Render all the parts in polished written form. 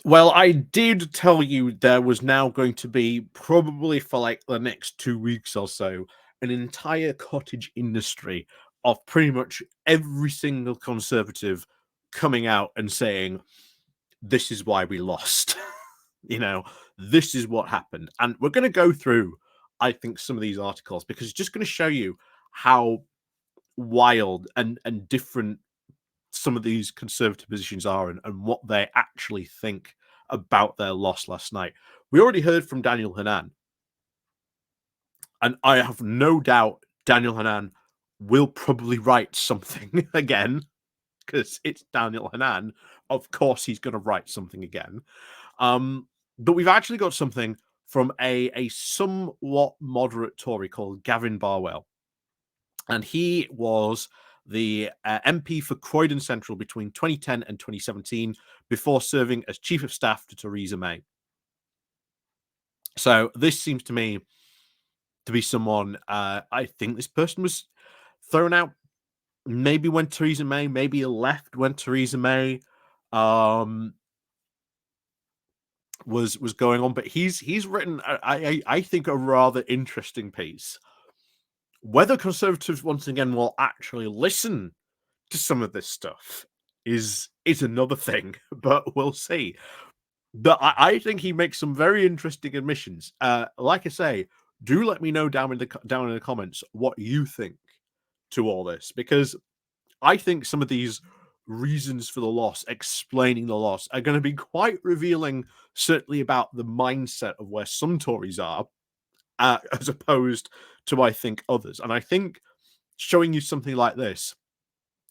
Well, I did tell you there was now going to be, probably for like the next 2 weeks or so, an entire cottage industry of pretty much every single Conservative coming out and saying, this is why we lost. You know, this is what happened. And we're going to go through, I think, some of these articles because it's just going to show you how wild and different some of these Conservative positions are, and what they actually think about their loss last night. We already heard from Daniel Hannan, and I have no doubt Daniel Hannan will probably write something again because it's Daniel Hannan. Of course, he's going to write something again. But we've actually got something from a somewhat moderate Tory called Gavin Barwell, and he was the MP for Croydon Central between 2010 and 2017 before serving as Chief of Staff to Theresa May. So this seems to me to be someone, I think this person was thrown out maybe when Theresa May, maybe left when Theresa May was going on, but he's written, I think, a rather interesting piece. Whether Conservatives once again will actually listen to some of this stuff is another thing, but we'll see. But I think he makes some very interesting admissions. Like I say, do let me know down in the comments what you think to all this, because I think some of these reasons for the loss, explaining the loss, are going to be quite revealing, certainly about the mindset of where some Tories are, as opposed to, I think, others. And I think showing you something like this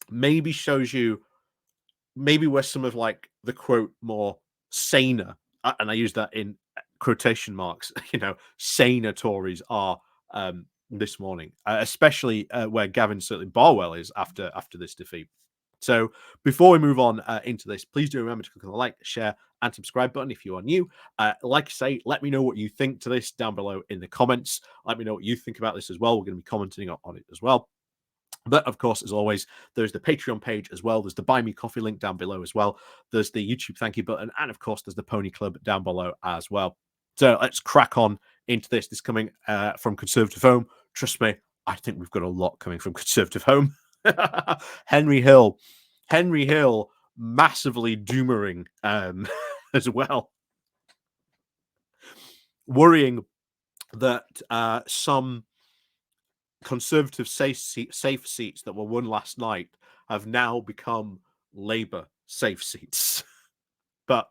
maybe shows you maybe where some of like the quote more saner, and I use that in quotation marks, saner Tories are this morning, especially where Gavin certainly Barwell is after this defeat. So before we move on into this, please do remember to click on the like, share, and subscribe button if you are new. Like I say, let me know what you think to this down below in the comments. Let me know what you think about this as well. We're going to be commenting on it as well. But of course, as always, there's the Patreon page as well. There's the Buy Me Coffee link down below as well. There's the YouTube thank you button. And of course, there's the Pony Club down below as well. So let's crack on into this. This coming from Conservative Home. Trust me, I think we've got a lot coming from Conservative Home. Henry Hill, massively doomering as well. Worrying that some Conservative safe seats that were won last night have now become Labour safe seats. But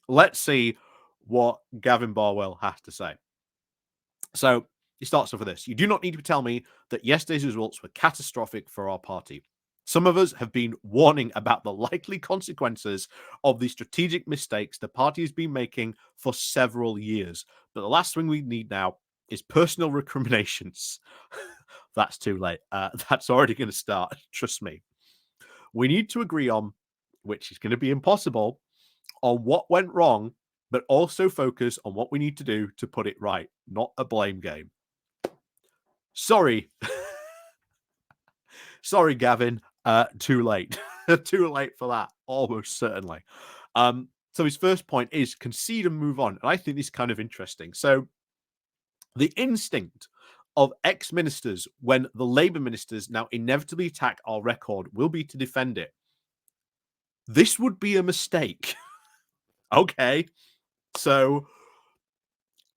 let's see what Gavin Barwell has to say. So he starts off with this. You do not need to tell me that yesterday's results were catastrophic for our party. Some of us have been warning about the likely consequences of the strategic mistakes the party has been making for several years. But the last thing we need now is personal recriminations. That's too late. That's already going to start. Trust me. We need to agree on, which is going to be impossible, on what went wrong, but also focus on what we need to do to put it right, not a blame game. Sorry. Sorry, Gavin. Too late. Too late for that, almost certainly. So his first point is concede and move on. And I think this is kind of interesting. So the instinct of ex-ministers when the Labour ministers now inevitably attack our record will be to defend it. This would be a mistake. Okay. So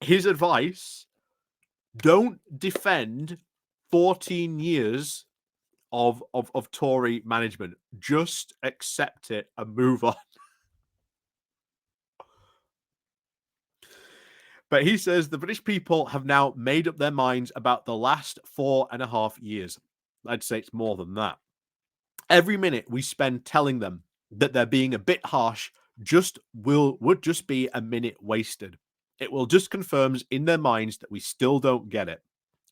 his advice, don't defend 14 years of Tory management. Just accept it and move on. But he says the British people have now made up their minds about the last 4.5 years. I'd say it's more than that. Every minute we spend telling them that they're being a bit harsh would just be a minute wasted. It will just confirms in their minds that we still don't get it.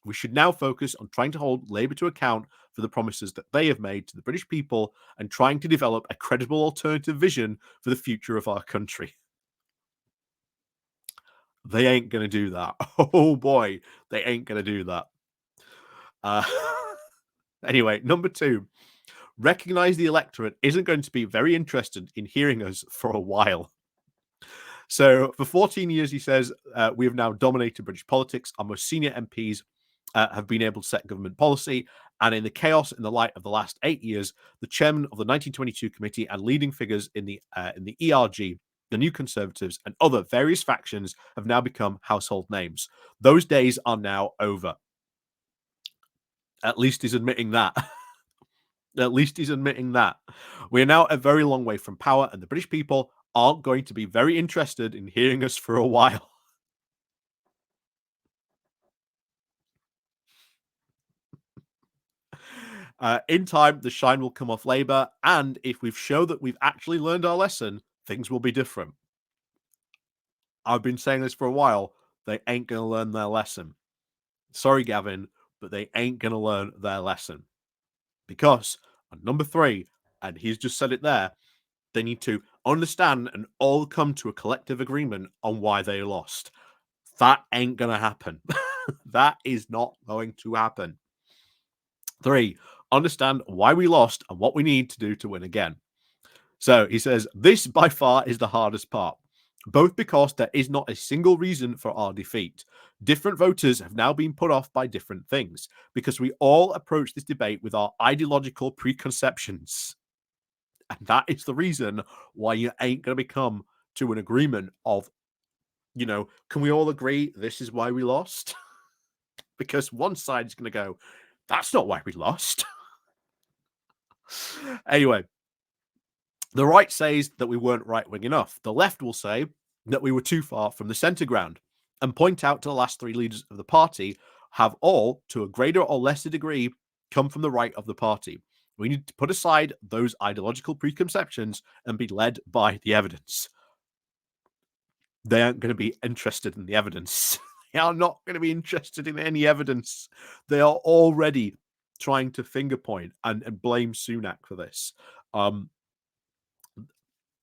We should now focus on trying to hold Labour to account for the promises that they have made to the British people and trying to develop a credible alternative vision for the future of our country. They ain't going to do that. Oh boy, they ain't going to do that. Anyway, number 2, recognize the electorate isn't going to be very interested in hearing us for a while. So for 14 years, he says, we have now dominated British politics. Our most senior MPs have been able to set government policy. And in the chaos in the light of the last 8 years, the chairman of the 1922 committee and leading figures in the ERG, the New Conservatives, and other various factions have now become household names. Those days are now over. At least he's admitting that. At least he's admitting that. We are now a very long way from power, and the British people aren't going to be very interested in hearing us for a while. In time, the shine will come off Labour, and if we've shown that we've actually learned our lesson, things will be different. I've been saying this for a while. They ain't going to learn their lesson. Sorry, Gavin, but they ain't going to learn their lesson. Because on number 3, and he's just said it there, they need to understand and all come to a collective agreement on why they lost. That ain't going to happen. That is not going to happen. 3, understand why we lost and what we need to do to win again. So he says, this by far is the hardest part, both because there is not a single reason for our defeat. Different voters have now been put off by different things because we all approach this debate with our ideological preconceptions. And that is the reason why you ain't going to come to an agreement of, can we all agree this is why we lost? Because one side is going to go, that's not why we lost. Anyway, the right says that we weren't right-wing enough. The left will say that we were too far from the centre ground and point out to the last 3 leaders of the party have all, to a greater or lesser degree, come from the right of the party. We need to put aside those ideological preconceptions and be led by the evidence. They aren't going to be interested in the evidence. They are not going to be interested in any evidence. They are already trying to finger point and blame Sunak for this.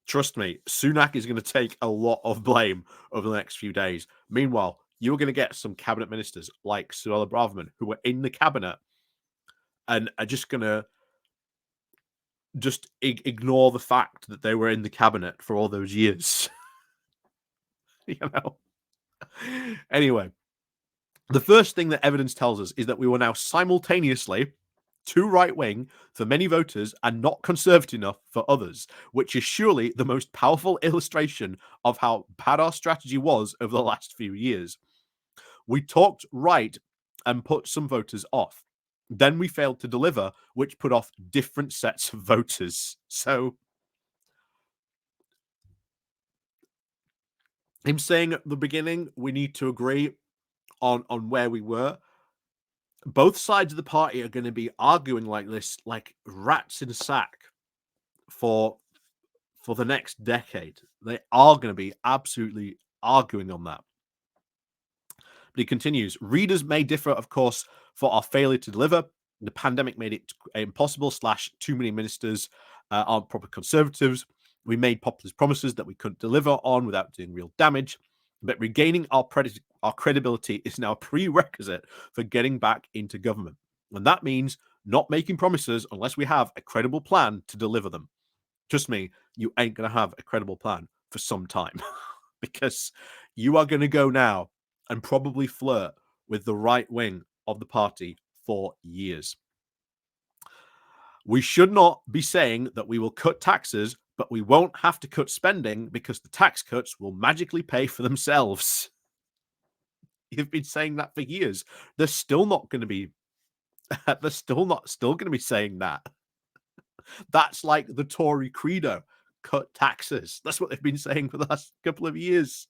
Trust me, Sunak is going to take a lot of blame over the next few days. Meanwhile, you're going to get some cabinet ministers like Suella Braverman who are in the cabinet and are just going to ignore the fact that they were in the cabinet for all those years. Anyway, the first thing that evidence tells us is that we were now simultaneously too right-wing for many voters and not conservative enough for others, which is surely the most powerful illustration of how bad our strategy was over the last few years. We talked right and put some voters off. Then we failed to deliver, which put off different sets of voters. So him saying at the beginning, we need to agree on where we were. Both sides of the party are going to be arguing like this, like rats in a sack for the next decade. They are going to be absolutely arguing on that. But he continues, readers may differ, of course, for our failure to deliver. The pandemic made it impossible / too many ministers aren't proper conservatives. We made populist promises that we couldn't deliver on without doing real damage. But regaining our credibility is now a prerequisite for getting back into government. And that means not making promises unless we have a credible plan to deliver them. Trust me, you ain't going to have a credible plan for some time because you are going to go now and probably flirt with the right wing of the party for years. We should not be saying that we will cut taxes, but we won't have to cut spending because the tax cuts will magically pay for themselves. You've been saying that for years. They're still not going to be. They're still going to be saying that. That's like the Tory credo: cut taxes. That's what they've been saying for the last couple of years.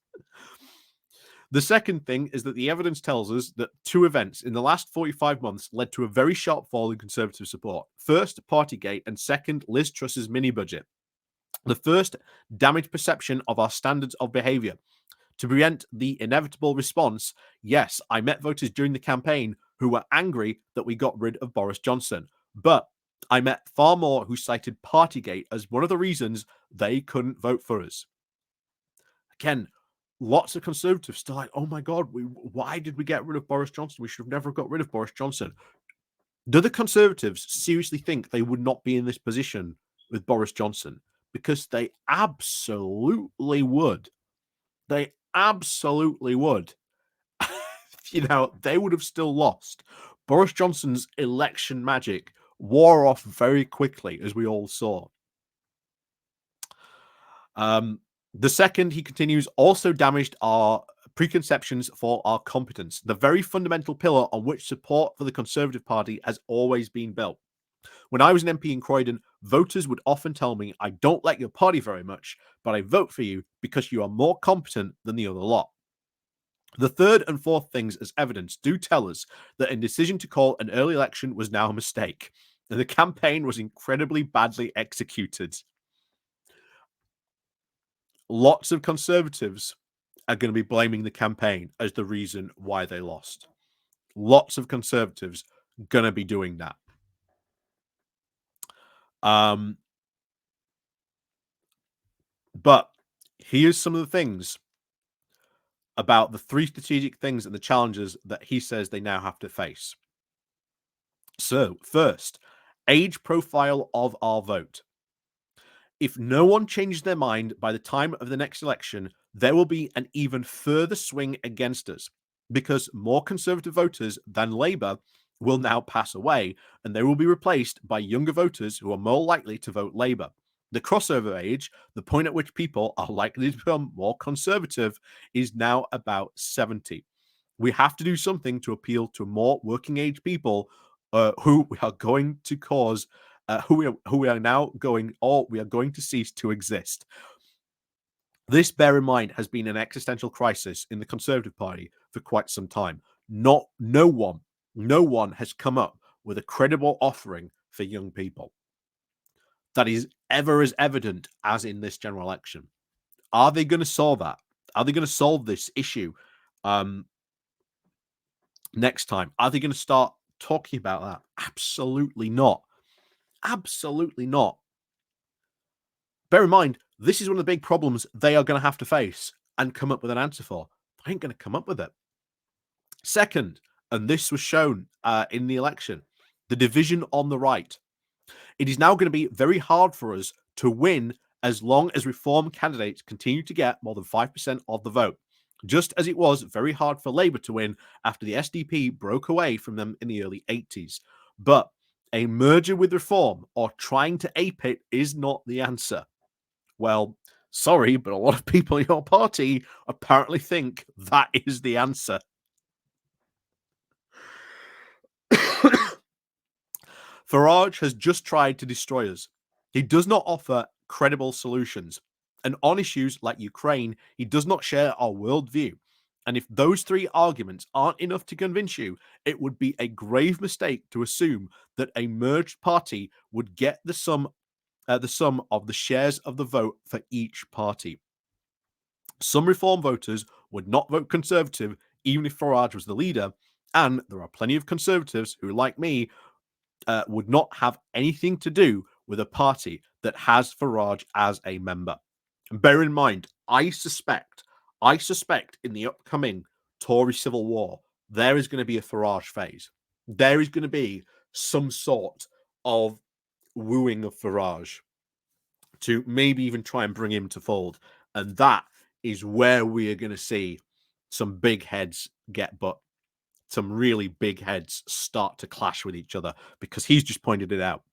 The second thing is that the evidence tells us that 2 events in the last 45 months led to a very sharp fall in Conservative support. First, Partygate, and second, Liz Truss's mini-budget. The first damaged perception of our standards of behaviour. To prevent the inevitable response, yes, I met voters during the campaign who were angry that we got rid of Boris Johnson. But I met far more who cited Partygate as one of the reasons they couldn't vote for us. Again, lots of Conservatives still like, oh my God, why did we get rid of Boris Johnson? We should have never got rid of Boris Johnson. Do the Conservatives seriously think they would not be in this position with Boris Johnson? Because they absolutely would. They absolutely would. They would have still lost. Boris Johnson's election magic wore off very quickly, as we all saw. The second, he continues, also damaged our preconceptions for our competence, the very fundamental pillar on which support for the Conservative Party has always been built. When I was an MP in Croydon, voters would often tell me, I don't like your party very much, but I vote for you because you are more competent than the other lot. The third and fourth things as evidence do tell us that a decision to call an early election was now a mistake, and the campaign was incredibly badly executed. Lots of Conservatives are going to be blaming the campaign as the reason why they lost. Lots of Conservatives going to be doing that. But here's some of the things about the three strategic things and the challenges that he says they now have to face. So, first, age profile of our vote. If no one changes their mind by the time of the next election, there will be an even further swing against us because more Conservative voters than Labour will now pass away and they will be replaced by younger voters who are more likely to vote Labour. The crossover age, the point at which people are likely to become more Conservative, is now about 70. We have to do something to appeal to more working age people who we are going to cause who we are now going, or we are going to cease to exist. This, bear in mind, has been an existential crisis in the Conservative Party for quite some time. No one has come up with a credible offering for young people that is ever as evident as in this general election. Are they going to solve that? Are they going to solve this issue next time? Are they going to start talking about that? Absolutely not. Absolutely not. Bear in mind, this is one of the big problems they are going to have to face and come up with an answer for. They ain't going to come up with it. Second, and this was shown in the election, the division on the right. It is now going to be very hard for us to win as long as Reform candidates continue to get more than 5% of the vote, just as it was very hard for Labour to win after the SDP broke away from them in the early 80s. But a merger with Reform or trying to ape it is not the answer. Well, sorry, but a lot of people in your party apparently think that is the answer. Farage has just tried to destroy us. He does not offer credible solutions. And on issues like Ukraine, he does not share our worldview. And if those three arguments aren't enough to convince you, it would be a grave mistake to assume that a merged party would get the sum of the shares of the vote for each party. Some Reform voters would not vote Conservative even if Farage was the leader, and there are plenty of Conservatives who, like me, would not have anything to do with a party that has Farage as a member. And bear in mind, I suspect in the upcoming Tory civil war, there is going to be a Farage phase. There is going to be some sort of wooing of Farage to maybe even try and bring him to fold. And that is where we are going to see some big heads get butt. Some really big heads start to clash with each other because he's just pointed it out.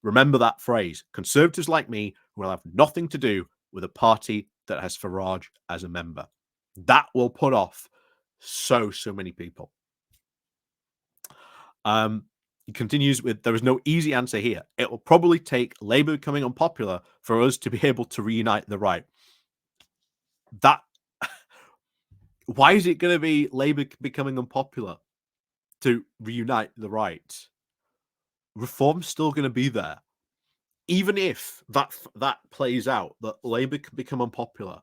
Remember that phrase, Conservatives like me will have nothing to do with a party that has Farage as a member. That will put off so many people. He continues with, there is no easy answer here. It will probably take Labour becoming unpopular for us to be able to reunite the right. That why is it going to be Labour becoming unpopular to reunite the right? Reform's still going to be there. Even if that plays out, that Labour can become unpopular,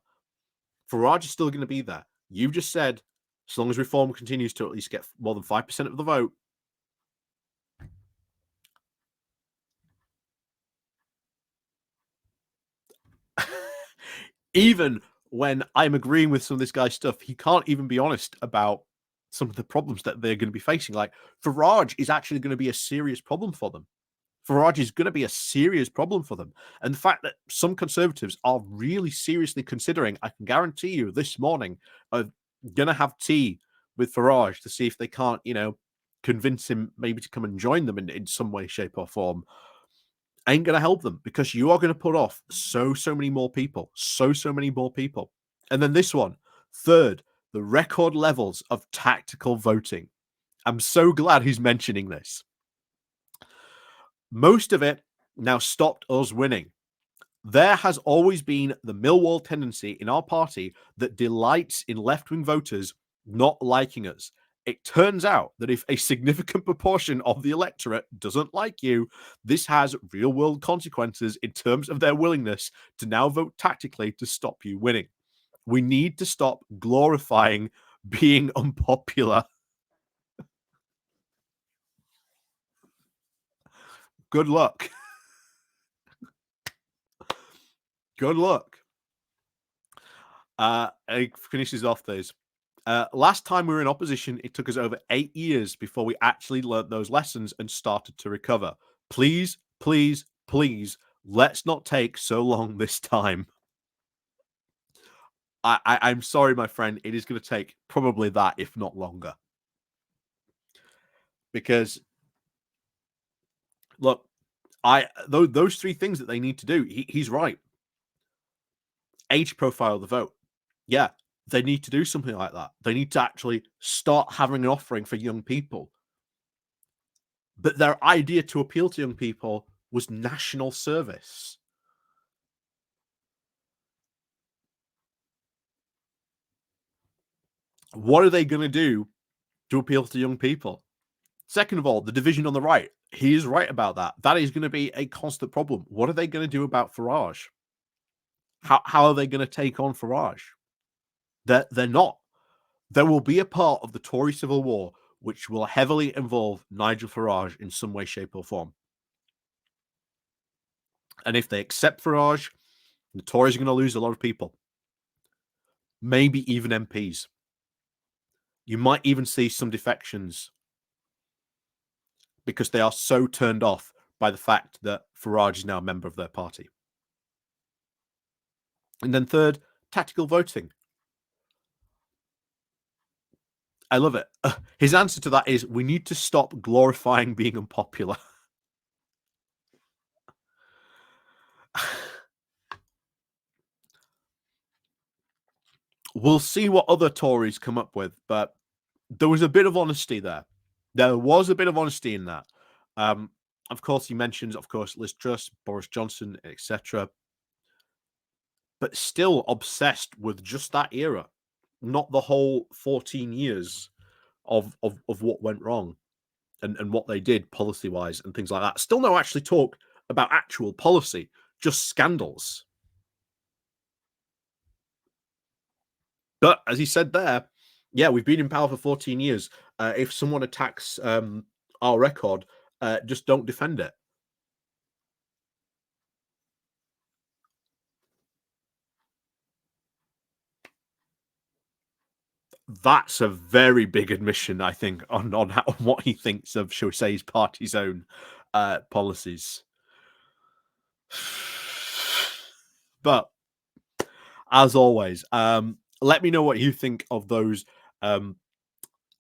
Farage is still going to be there. You've just said, as long as Reform continues to at least get more than 5% of the vote, even when I'm agreeing with some of this guy's stuff, he can't even be honest about some of the problems that they're going to be facing. Like, Farage is actually going to be a serious problem for them. Farage is going to be a serious problem for them. And the fact that some Conservatives are really seriously considering, I can guarantee you this morning, are going to have tea with Farage to see if they can't, convince him maybe to come and join them in some way, shape, or form, ain't going to help them, because you are going to put off so many more people. So many more people. And then this one, third, the record levels of tactical voting. I'm so glad he's mentioning this. Most of it now stopped us winning. There has always been the Millwall tendency in our party that delights in left-wing voters not liking us. It turns out that if a significant proportion of the electorate doesn't like you, this has real-world consequences in terms of their willingness to now vote tactically to stop you winning. We need to stop glorifying being unpopular. Good luck. Good luck. He finishes off those. Last time we were in opposition, it took us over 8 years before we actually learnt those lessons and started to recover. Please, please, please, let's not take so long this time. I'm sorry, my friend. It is going to take probably that, if not longer. Because, look, those three things that they need to do, he's right. Age profile the vote. Yeah, they need to do something like that. They need to actually start having an offering for young people. But their idea to appeal to young people was national service. What are they going to do to appeal to young people? Second of all, the division on the right. He is right about that. That is going to be a constant problem. What are they going to do about Farage? How are they going to take on Farage? They're not. There will be a part of the Tory civil war which will heavily involve Nigel Farage in some way, shape, or form. And if they accept Farage, the Tories are going to lose a lot of people. Maybe even MPs. You might even see some defections because they are so turned off by the fact that Farage is now a member of their party. And then third, tactical voting. I love it. His answer to that is, we need to stop glorifying being unpopular. We'll see what other Tories come up with, but there was a bit of honesty there. There was a bit of honesty in that. Of course, he mentions, Liz Truss, Boris Johnson, etc. But still obsessed with just that era, not the whole 14 years of what went wrong and what they did policy-wise and things like that. Still no actually talk about actual policy, just scandals. But as he said there, yeah, we've been in power for 14 years. If someone attacks our record, just don't defend it. That's a very big admission, I think, on what he thinks of, shall we say, his party's own policies. But as always, let me know what you think of those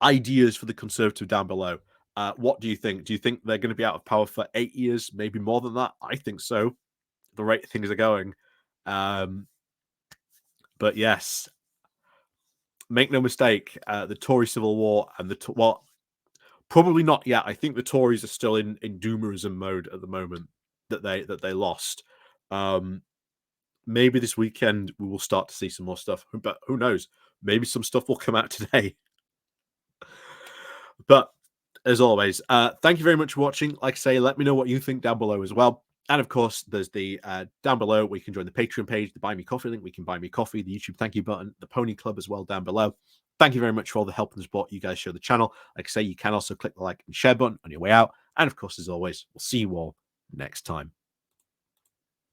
ideas for the Conservative down below. What do you think? Do you think they're going to be out of power for 8 years, maybe more than that? I think so. The rate things are going. But yes, make no mistake, the Tory civil war and probably not yet. I think the Tories are still in doomerism mode at the moment that they lost. Maybe this weekend we will start to see some more stuff, but who knows? Maybe some stuff will come out today. But as always, thank you very much for watching. Like I say, let me know what you think down below as well. And of course, there's the down below where you can join the Patreon page, the Buy Me Coffee link. We can buy me coffee, the YouTube thank you button, the Pony Club as well down below. Thank you very much for all the help and support you guys show the channel. Like I say, you can also click the like and share button on your way out. And of course, as always, we'll see you all next time.